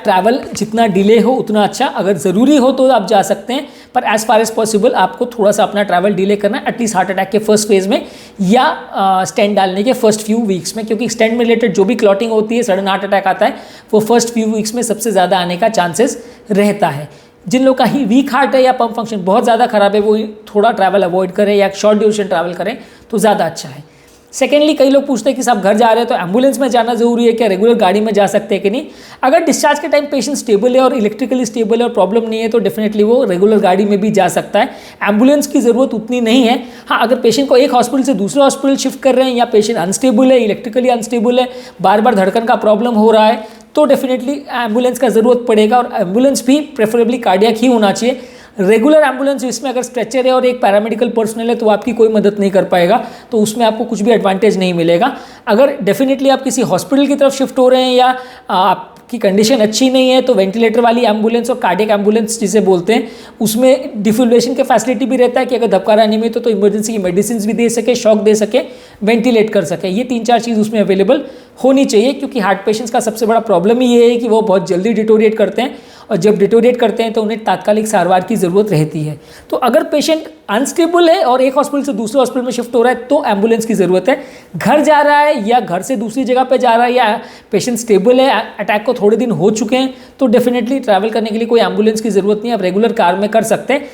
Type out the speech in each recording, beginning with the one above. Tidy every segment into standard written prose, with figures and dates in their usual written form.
Travel जितना delay हो उतना अच्छा, अगर ज़रूरी हो तो आप जा सकते हैं, पर एज फार एज पॉसिबल आपको थोड़ा सा अपना ट्रैवल डिले करना है, एटलीस्ट हार्ट अटैक के फर्स्ट फेज में या स्टेंट डालने के फर्स्ट फ्यू वीक्स में, क्योंकि स्टेंट में रिलेटेड जो भी क्लॉटिंग होती है, सडन हार्ट अटैक आता है, वो फर्स्ट फ्यू वीक्स में सबसे ज़्यादा आने का चांसेस रहता है। जिन लोग का ही वीक हार्ट है या पंप फंक्शन बहुत ज़्यादा खराब है, वो थोड़ा ट्रैवल अवॉइड करें या शॉर्ट ड्यूरेशन ट्रैवल करें तो ज़्यादा अच्छा है। सेकेंडली, कई लोग पूछते हैं कि साहब घर जा रहे हैं तो एम्बुलेंस में जाना जरूरी है क्या, रेगुलर गाड़ी में जा सकते हैं कि नहीं। अगर डिस्चार्ज के टाइम पेशेंट स्टेबल है और इलेक्ट्रिकली स्टेबल है और प्रॉब्लम नहीं है तो डेफिनेटली वो रेगुलर गाड़ी में भी जा सकता है, एम्बुलेंस की ज़रूरत उतनी नहीं है। हाँ, अगर पेशेंट को एक हॉस्पिटल से दूसरे हॉस्पिटल शिफ्ट कर रहे हैं या पेशेंट अनस्टेबल है, इलेक्ट्रिकली अनस्टेबल है, बार बार धड़कन का प्रॉब्लम हो रहा है, तो डेफिनेटली एम्बुलेंस का ज़रूरत पड़ेगा, और एम्बुलेंस भी प्रेफरेबली कार्डियक ही होना चाहिए। रेगुलर एम्बुलेंस जिसमें अगर स्ट्रेचर है और एक पैरामेडिकल पर्सनल है तो आपकी कोई मदद नहीं कर पाएगा, तो उसमें आपको कुछ भी एडवांटेज नहीं मिलेगा। अगर डेफिनेटली आप किसी हॉस्पिटल की तरफ शिफ्ट हो रहे हैं या आपकी कंडीशन अच्छी नहीं है तो वेंटिलेटर वाली एम्बुलेंस और कार्डियक एम्बुलेंस जिसे बोलते हैं, उसमें डिफिब्रिलेशन के फैसिलिटी भी रहता है कि अगर धबकारा अनियमित हो तो इमरजेंसी की मेडिसिन भी दे सके, शॉक दे सके, वेंटिलेट कर सके। ये 3-4 चीज़ उसमें अवेलेबल होनी चाहिए, क्योंकि हार्ट पेशेंट्स का सबसे बड़ा प्रॉब्लम ही ये है कि वो बहुत जल्दी डिटोरिएट करते हैं, और जब डिटोरिएट करते हैं तो उन्हें तात्कालिक सारवार की ज़रूरत रहती है। तो अगर पेशेंट अनस्टेबल है और एक हॉस्पिटल से दूसरे हॉस्पिटल में शिफ्ट हो रहा है तो एम्बुलेंस की ज़रूरत है। घर जा रहा है या घर से दूसरी जगह पे जा रहा है या पेशेंट स्टेबल है, अटैक को थोड़े दिन हो चुके हैं, तो डेफिनेटली ट्रैवल करने के लिए कोई एम्बुलेंस की ज़रूरत नहीं है, आप रेगुलर कार में कर सकते हैं।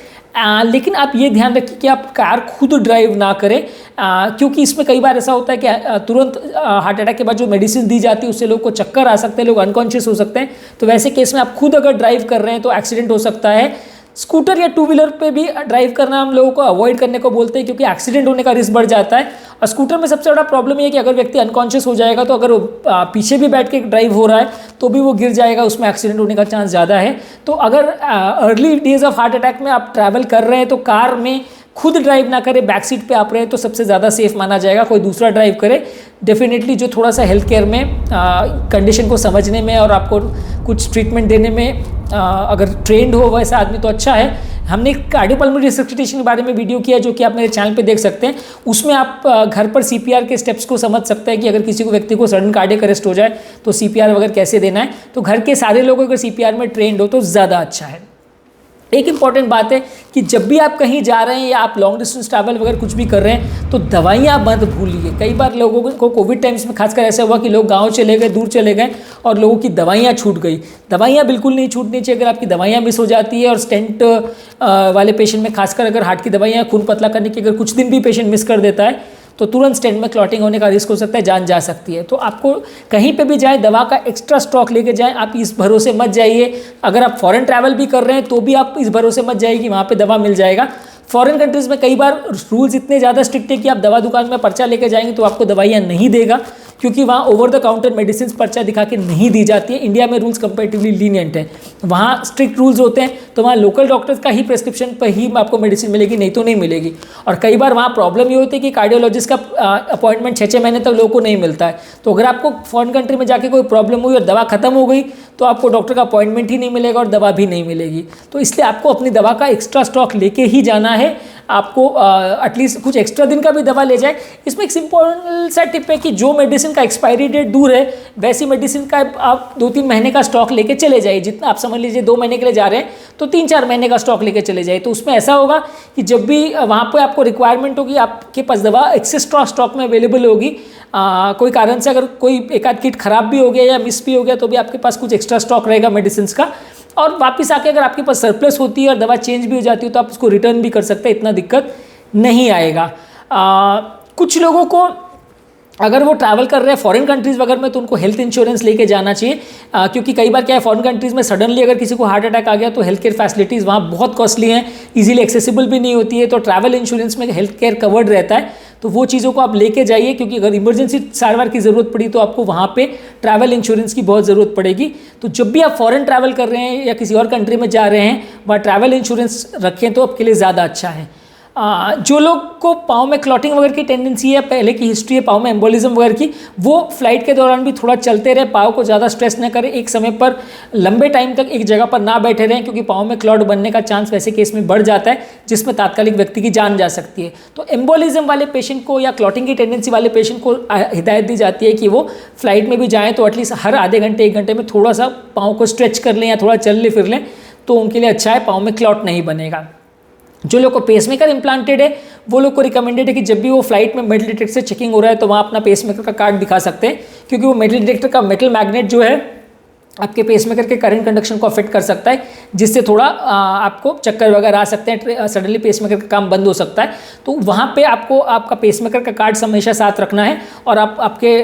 लेकिन आप ये ध्यान रखिए कि आप कार खुद ड्राइव ना करें, क्योंकि इसमें कई बार ऐसा होता है कि तुरंत हार्ट अटैक के बाद जो मेडिसिन दी जाती है उससे लोग को चक्कर आ सकते हैं, लोग अनकॉन्शियस हो सकते हैं। तो वैसे केस में आप खुद अगर ड्राइव कर रहे हैं तो एक्सीडेंट हो सकता है। स्कूटर या टू व्हीलर पे भी ड्राइव करना हम लोगों को अवॉइड करने को बोलते हैं, क्योंकि एक्सीडेंट होने का रिस्क बढ़ जाता है। और स्कूटर में सबसे बड़ा प्रॉब्लम ये है कि अगर व्यक्ति अनकॉन्शियस हो जाएगा तो अगर वो पीछे भी बैठ के ड्राइव हो रहा है तो भी वो गिर जाएगा, उसमें एक्सीडेंट होने का चांस ज़्यादा है। तो अगर early days of heart attack में आप ट्रैवल कर रहे हैं तो कार में खुद ड्राइव ना करें, बैक सीट पे आप रहे तो सबसे ज़्यादा सेफ माना जाएगा, कोई दूसरा ड्राइव करे। डेफिनेटली जो थोड़ा सा हेल्थ केयर में कंडीशन को समझने में और आपको कुछ ट्रीटमेंट देने में अगर ट्रेंड हो वैसा आदमी तो अच्छा है। हमने कार्डियोपल्मोनरी रिससिटेशन के बारे में वीडियो किया जो कि आप मेरे चैनल पे देख सकते हैं, उसमें आप घर पर सीपीआर के स्टेप्स को समझ सकते हैं कि अगर किसी को व्यक्ति को सडन कार्डियक अरेस्ट हो जाए तो सीपीआर वगैरह कैसे देना है। तो घर के सारे लोग अगर सीपीआर में ट्रेंड हो तो ज़्यादा अच्छा है। एक इंपॉर्टेंट बात है कि जब भी आप कहीं जा रहे हैं या आप लॉन्ग डिस्टेंस ट्रैवल वगैरह कुछ भी कर रहे हैं तो दवाइयाँ मत भूलिए। कई बार लोगों को कोविड टाइम्स में खासकर ऐसा हुआ कि लोग गांव चले गए, दूर चले गए और लोगों की दवाइयाँ छूट गई। दवाइयाँ बिल्कुल नहीं छूटनी चाहिए। अगर आपकी दवाइयाँ मिस हो जाती है, और स्टेंट वाले पेशेंट में खासकर अगर हार्ट की दवाइयाँ खून पतला करने की अगर कुछ दिन भी पेशेंट मिस कर देता है तो तुरंत स्टेंट में क्लॉटिंग होने का रिस्क हो सकता है, जान जा सकती है। तो आपको कहीं पे भी जाए दवा का एक्स्ट्रा स्टॉक लेके जाएं। आप इस भरोसे मत जाइए, अगर आप फॉरेन ट्रैवल भी कर रहे हैं तो भी आप इस भरोसे मत जाइए कि वहाँ पे दवा मिल जाएगा। फॉरेन कंट्रीज़ में कई बार रूल्स इतने ज़्यादा स्ट्रिक्ट है कि आप दवा दुकान में पर्चा लेके जाएंगे तो आपको दवाइयाँ नहीं देगा, क्योंकि वहाँ ओवर द काउंटर मेडिसिन पर्चा दिखा के नहीं दी जाती है। इंडिया में रूल्स कंपेरेटिवली लीनियंट है, वहाँ स्ट्रिक्ट रूल्स होते हैं, तो वहाँ लोकल डॉक्टर्स का ही प्रेस्क्रिप्शन पर ही आपको मेडिसिन मिलेगी, नहीं तो नहीं मिलेगी। और कई बार वहाँ प्रॉब्लम ये होती है कि कार्डियोलॉजिस्ट का अपॉइंटमेंट 6-6 महीने तक लोगों को नहीं मिलता है। तो अगर आपको फॉरेन कंट्री में जाके कोई प्रॉब्लम हुई और दवा खत्म हो गई तो आपको डॉक्टर का अपॉइंटमेंट ही नहीं मिलेगा और दवा भी नहीं मिलेगी। तो इसलिए आपको अपनी दवा का एक्स्ट्रा स्टॉक लेके ही जाना है। आपको एटलीस्ट कुछ एक्स्ट्रा दिन का भी दवा ले जाए। इसमें एक सिंपल सा टिप है कि जो मेडिसिन का एक्सपायरी डेट दूर है वैसी मेडिसिन का आप 2-3 महीने का स्टॉक लेके चले जाइए। जितना आप समझ लीजिए 2 महीने के लिए जा रहे हैं तो 3-4 महीने का स्टॉक लेके चले जाइए। तो उसमें ऐसा होगा कि जब भी वहाँ पे आपको रिक्वायरमेंट होगी आपके पास दवा एक्सेस स्टॉक में अवेलेबल होगी। कोई कारण से अगर कोई एक आध किट खराब भी हो गया या मिस भी हो गया तो भी आपके पास कुछ एक्स्ट्रा स्टॉक रहेगा मेडिसिन का। और वापस आके अगर आपके पास सरप्लस होती है और दवा चेंज भी हो जाती है तो आप उसको रिटर्न भी कर सकते हैं, इतना दिक्कत नहीं आएगा। कुछ लोगों को अगर वो ट्रैवल कर रहे हैं फॉरेन कंट्रीज़ वगैरह में तो उनको हेल्थ इंश्योरेंस लेके जाना चाहिए, क्योंकि कई बार क्या है फॉरेन कंट्रीज़ में सडनली अगर किसी को हार्ट अटैक आ गया तो हेल्थ केयर फैसिलिटीज़ वहाँ बहुत कॉस्टली हैं, इजीली एक्सेसिबल भी नहीं होती है। तो ट्रैवल इंश्योरेंस में हेल्थ केयर कवर्ड रहता है, तो वो चीज़ों को आप लेके जाइए, क्योंकि अगर इमरजेंसी सारवार की ज़रूरत पड़ी तो आपको वहाँ पे ट्रैवल इंश्योरेंस की बहुत ज़रूरत पड़ेगी। तो जब भी आप फॉरेन ट्रैवल कर रहे हैं या किसी और कंट्री में जा रहे हैं वहाँ ट्रैवल इंश्योरेंस रखें तो आपके लिए ज़्यादा अच्छा है। जो लोग को पाँव में क्लॉटिंग वगैरह की टेंडेंसी है, पहले की हिस्ट्री है पाँव में एम्बोलिज्म वगैरह की, वो फ्लाइट के दौरान भी थोड़ा चलते रहे, पाँव को ज़्यादा स्ट्रेस न करें, एक समय पर लंबे टाइम तक एक जगह पर ना बैठे रहें, क्योंकि पाँव में क्लॉट बनने का चांस वैसे केस में बढ़ जाता है, जिसमें तात्कालिक व्यक्ति की जान जा सकती है। तो एम्बोलिज्म वाले पेशेंट को या क्लॉटिंग की टेंडेंसी वाले पेशेंट को हिदायत दी जाती है कि वो फ्लाइट में भी जाएँ तो एटलीस्ट हर आधे घंटे 1 घंटे में थोड़ा सा पाँव को स्ट्रेच कर लें या थोड़ा चल ले फिर लें, तो उनके लिए अच्छा है, पाँव में क्लॉट नहीं बनेगा। जो लोग को पेसमेकर इम्प्लांटेड है वो लोग को रिकमेंडेड है कि जब भी वो फ्लाइट में मेटल डिटेक्टर से चेकिंग हो रहा है तो वहाँ अपना पेसमेकर का कार्ड दिखा सकते हैं, क्योंकि वो मेटल डिटेक्टर का मेटल मैग्नेट जो है आपके पेसमेकर के करंट कंडक्शन को अफेक्ट कर सकता है, जिससे थोड़ा आपको चक्कर वगैरह आ सकते हैं, सडनली पेसमेकर का काम बंद हो सकता है। तो वहाँ पे आपको आपका पेसमेकर का कार्ड हमेशा साथ रखना है और आप आपके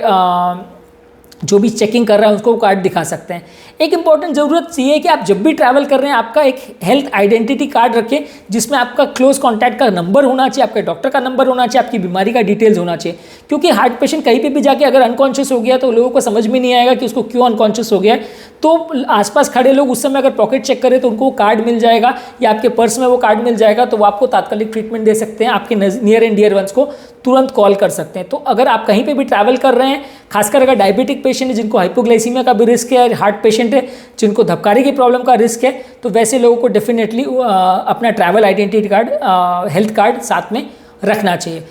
जो भी चेकिंग कर रहा है उसको कार्ड दिखा सकते हैं। एक इंपॉर्टेंट ज़रूरत ये है कि आप जब भी ट्रैवल कर रहे हैं आपका एक हेल्थ आइडेंटिटी कार्ड रखें, जिसमें आपका क्लोज कॉन्टैक्ट का नंबर होना चाहिए, आपके डॉक्टर का नंबर होना चाहिए, आपकी बीमारी का डिटेल्स होना चाहिए, क्योंकि हार्ट पेशेंट कहीं पे भी जाके अगर अनकॉन्शियस हो गया तो लोगों को समझ में नहीं आएगा कि उसको क्यों अनकॉन्शियस हो गया है। तो आसपास खड़े लोग उस समय अगर पॉकेट चेक करें तो उनको वो कार्ड मिल जाएगा या आपके पर्स में वो कार्ड मिल जाएगा, तो वो आपको तात्कालिक ट्रीटमेंट दे सकते हैं, आपके नियर एंड डियर वंस को तुरंत कॉल कर सकते हैं। तो अगर आप कहीं पे भी ट्रैवल कर रहे हैं, खासकर अगर डायबिटिक पेशेंट है जिनको हाइपोग्लाइसीमिया का भी रिस्क है, हार्ट पेशेंट है जिनको धबकारी की प्रॉब्लम का रिस्क है, तो वैसे लोगों को डेफिनेटली अपना travel identity card, health card साथ में रखना चाहिए।